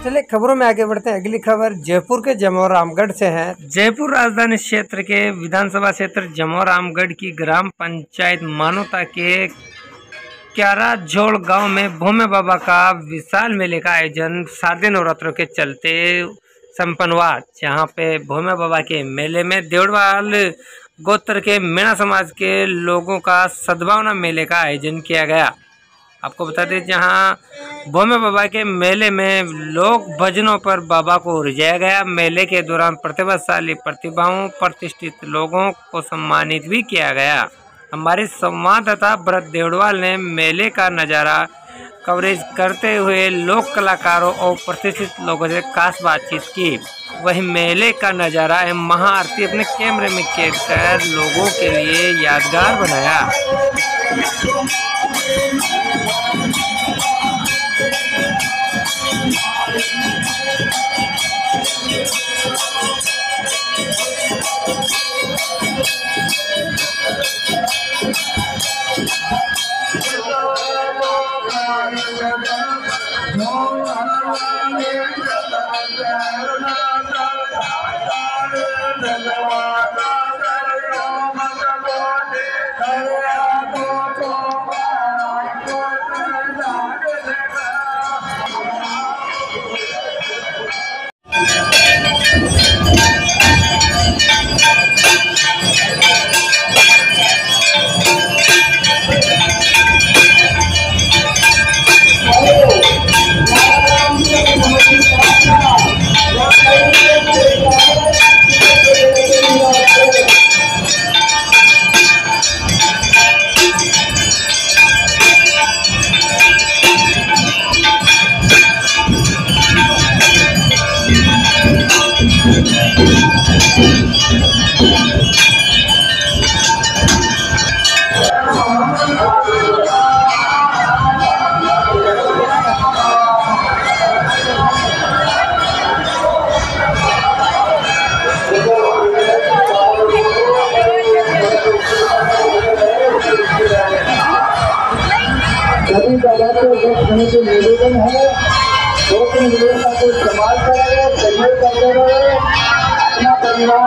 चलिए खबरों में आगे बढ़ते हैं। अगली खबर जयपुर के जमोर रामगढ़ से है। जयपुर राजधानी क्षेत्र के विधानसभा क्षेत्र जमोर रामगढ़ की ग्राम पंचायत मानोता के क्याराझोड़ गांव में भोमे बाबा का विशाल मेले का आयोजन शारदीय नवरात्रों के चलते संपन्न हुआ। जहाँ पे भोमे बाबा के मेले में देवड़वाल गोत्र के मीणा समाज के लोगों का सद्भावना मेले का आयोजन किया गया। आपको बता दें, जहां भोमे बाबा के मेले में लोक भजनों पर बाबा को रिझाया गया। मेले के दौरान प्रतिभाशाली प्रतिभाओं प्रतिष्ठित लोगों को सम्मानित भी किया गया। हमारे संवाददाता भरत देवड़वाल ने मेले का नज़ारा कवरेज करते हुए लोक कलाकारों और प्रतिष्ठित लोगों से खास बातचीत की। वही मेले का नज़ारा एवं महाआरती अपने कैमरे में कैद कर लोगों के लिए यादगार बनाया। सभी बाबा को होने के निवेदन है, दो तीन लोगों का कोई इस्तेमाल करेंगे, सहयोग करते रहे, अपना